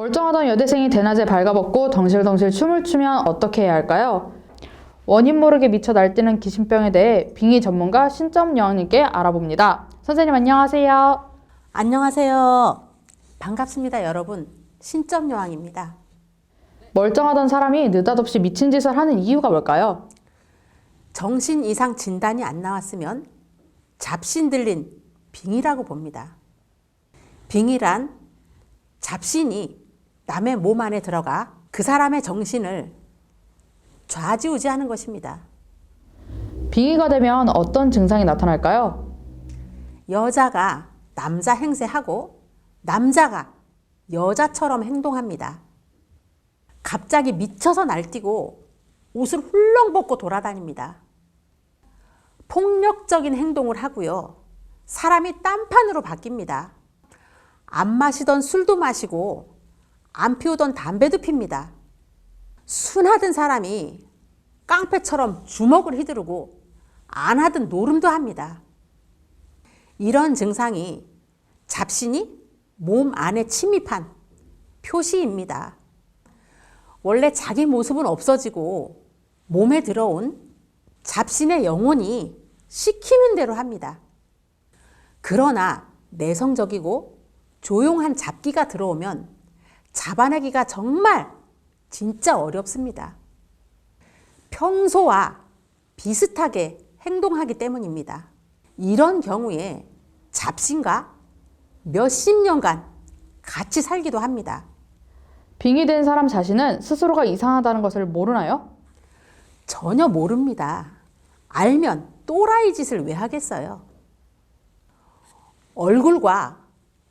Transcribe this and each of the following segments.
멀쩡하던 여대생이 대낮에 발가벗고 덩실덩실 춤을 추면 어떻게 해야 할까요? 원인 모르게 미쳐 날뛰는 기신병에 대해 빙의 전문가 신점여왕님께 알아봅니다. 선생님 안녕하세요. 안녕하세요. 반갑습니다, 여러분. 신점여왕입니다. 멀쩡하던 사람이 느닷없이 미친 짓을 하는 이유가 뭘까요? 정신 이상 진단이 안 나왔으면 잡신 들린 빙의라고 봅니다. 빙의란 잡신이 남의 몸 안에 들어가 그 사람의 정신을 좌지우지하는 것입니다. 빙의가 되면 어떤 증상이 나타날까요? 여자가 남자 행세하고 남자가 여자처럼 행동합니다. 갑자기 미쳐서 날뛰고 옷을 훌렁 벗고 돌아다닙니다. 폭력적인 행동을 하고요. 사람이 딴판으로 바뀝니다. 안 마시던 술도 마시고 안 피우던 담배도 핍니다. 순하던 사람이 깡패처럼 주먹을 휘두르고 안 하던 노름도 합니다. 이런 증상이 잡신이 몸 안에 침입한 표시입니다. 원래 자기 모습은 없어지고 몸에 들어온 잡신의 영혼이 시키는 대로 합니다. 그러나 내성적이고 조용한 잡기가 들어오면 잡아내기가 정말 진짜 어렵습니다. 평소와 비슷하게 행동하기 때문입니다. 이런 경우에 잡신과 몇십 년간 같이 살기도 합니다. 빙의된 사람 자신은 스스로가 이상하다는 것을 모르나요? 전혀 모릅니다. 알면 또라이 짓을 왜 하겠어요? 얼굴과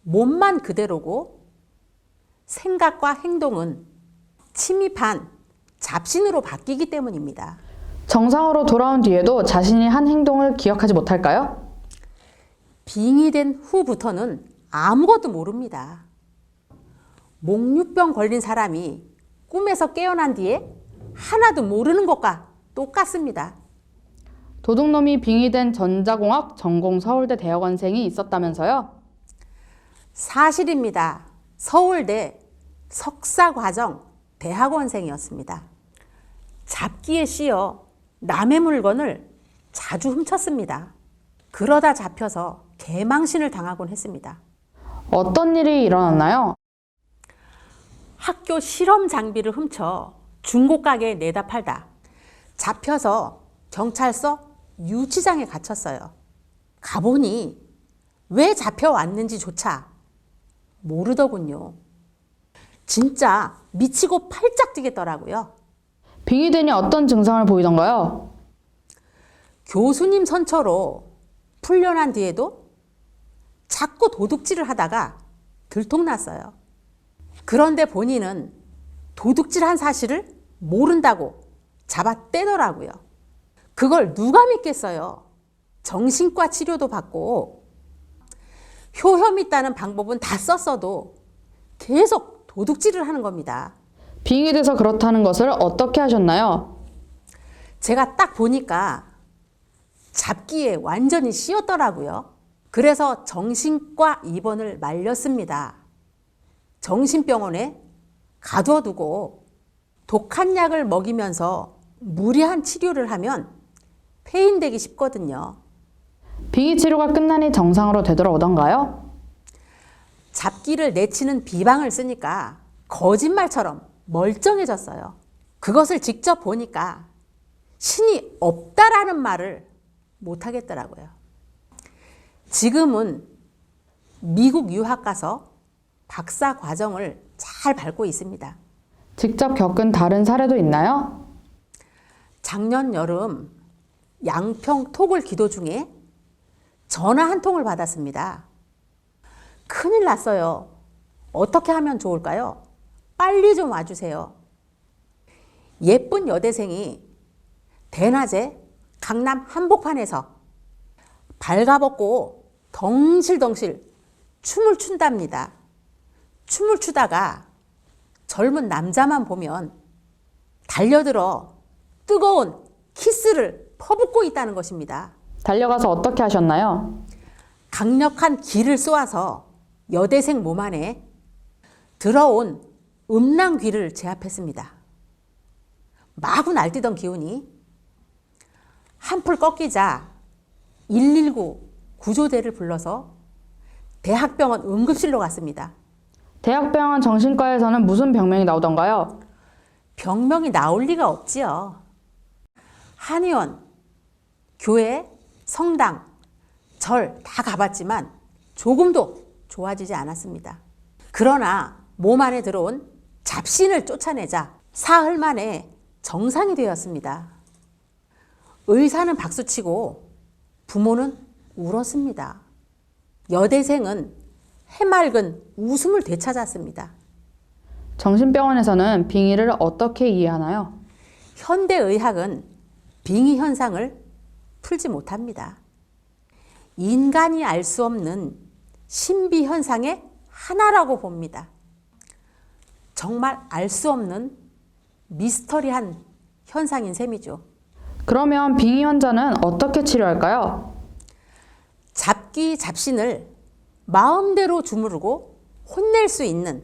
몸만 그대로고 생각과 행동은 침입한 잡신으로 바뀌기 때문입니다. 정상으로 돌아온 뒤에도 자신이 한 행동을 기억하지 못할까요? 빙의된 후부터는 아무것도 모릅니다. 목류병 걸린 사람이 꿈에서 깨어난 뒤에 하나도 모르는 것과 똑같습니다. 도둑놈이 빙의된 전자공학 전공 서울대 대학원생이 있었다면서요? 사실입니다. 서울대 석사과정 대학원생이었습니다. 잡기에 씌여 남의 물건을 자주 훔쳤습니다. 그러다 잡혀서 개망신을 당하곤 했습니다. 어떤 일이 일어났나요? 학교 실험 장비를 훔쳐 중고 가게에 내다 팔다 잡혀서 경찰서 유치장에 갇혔어요. 가보니 왜 잡혀왔는지조차 모르더군요. 진짜 미치고 팔짝 뛰겠더라고요. 빙의되니 어떤 증상을 보이던가요? 교수님 선처로 풀려난 뒤에도 자꾸 도둑질을 하다가 들통났어요. 그런데 본인은 도둑질한 사실을 모른다고 잡아 떼더라고요. 그걸 누가 믿겠어요? 정신과 치료도 받고 효험 있다는 방법은 다 썼어도 계속 도둑질을 하는 겁니다. 빙의돼서 그렇다는 것을 어떻게 하셨나요? 제가 딱 보니까 잡기에 완전히 씌었더라고요. 그래서 정신과 입원을 말렸습니다. 정신병원에 가둬두고 독한 약을 먹이면서 무리한 치료를 하면 폐인되기 쉽거든요. 빙의 치료가 끝나니 정상으로 되돌아오던가요? 잡기를 내치는 비방을 쓰니까 거짓말처럼 멀쩡해졌어요. 그것을 직접 보니까 신이 없다라는 말을 못하겠더라고요. 지금은 미국 유학 가서 박사 과정을 잘 밟고 있습니다. 직접 겪은 다른 사례도 있나요? 작년 여름 양평 토굴 기도 중에 전화 한 통을 받았습니다. 큰일 났어요. 어떻게 하면 좋을까요? 빨리 좀 와주세요. 예쁜 여대생이 대낮에 강남 한복판에서 발가벗고 덩실덩실 춤을 춘답니다. 춤을 추다가 젊은 남자만 보면 달려들어 뜨거운 키스를 퍼붓고 있다는 것입니다. 달려가서 어떻게 하셨나요? 강력한 기를 쏘아서 여대생 몸 안에 들어온 음란귀를 제압했습니다. 마구 날뛰던 기운이 한풀 꺾이자 119 구조대를 불러서 대학병원 응급실로 갔습니다. 대학병원 정신과에서는 무슨 병명이 나오던가요? 병명이 나올 리가 없지요. 한의원, 교회, 성당, 절 다 가봤지만 조금도 좋아지지 않았습니다. 그러나 몸 안에 들어온 잡신을 쫓아내자 사흘 만에 정상이 되었습니다. 의사는 박수치고 부모는 울었습니다. 여대생은 해맑은 웃음을 되찾았습니다. 정신병원에서는 빙의를 어떻게 이해하나요? 현대의학은 빙의 현상을 풀지 못합니다. 인간이 알 수 없는 신비 현상의 하나라고 봅니다. 정말 알 수 없는 미스터리한 현상인 셈이죠. 그러면 빙의 환자는 어떻게 치료할까요? 잡귀 잡신을 마음대로 주무르고 혼낼 수 있는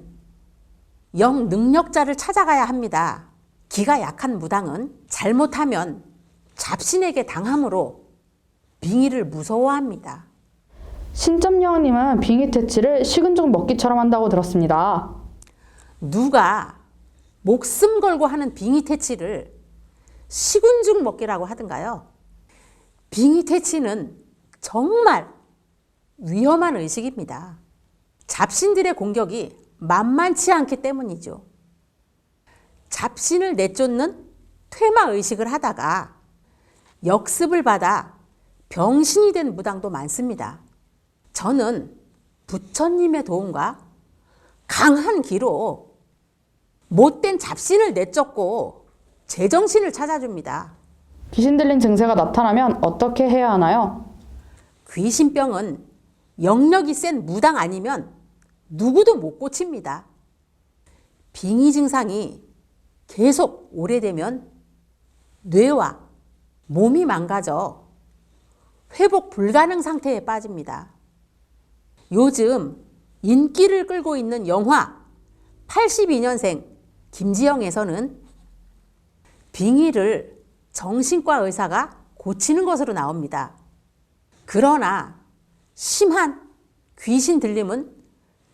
영 능력자를 찾아가야 합니다. 기가 약한 무당은 잘못하면 잡신에게 당함으로 빙의를 무서워합니다. 신점여왕님은 빙의 퇴치를 식은죽 먹기처럼 한다고 들었습니다. 누가 목숨 걸고 하는 빙의 퇴치를 식은죽 먹기라고 하던가요? 빙의 퇴치는 정말 위험한 의식입니다. 잡신들의 공격이 만만치 않기 때문이죠. 잡신을 내쫓는 퇴마 의식을 하다가 역습을 받아 병신이 된 무당도 많습니다. 저는 부처님의 도움과 강한 기로 못된 잡신을 내쫓고 제정신을 찾아줍니다. 귀신 들린 증세가 나타나면 어떻게 해야 하나요? 귀신병은 영력이 센 무당 아니면 누구도 못 고칩니다. 빙의 증상이 계속 오래되면 뇌와 몸이 망가져 회복 불가능 상태에 빠집니다. 요즘 인기를 끌고 있는 영화 82년생 김지영에서는 빙의를 정신과 의사가 고치는 것으로 나옵니다. 그러나 심한 귀신 들림은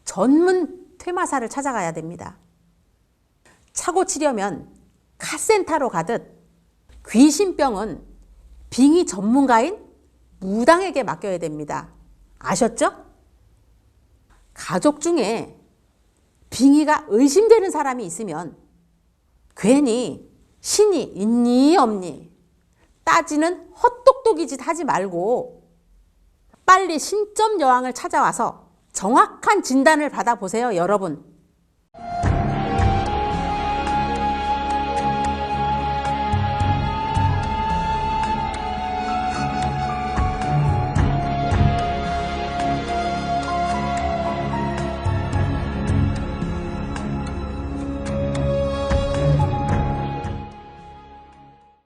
전문 퇴마사를 찾아가야 됩니다. 차고 치려면 카센터로 가듯 귀신병은 빙의 전문가인 무당에게 맡겨야 됩니다. 아셨죠? 가족 중에 빙의가 의심되는 사람이 있으면 괜히 신이 있니 없니 따지는 헛똑똑이 짓 하지 말고 빨리 신점여왕을 찾아와서 정확한 진단을 받아보세요, 여러분.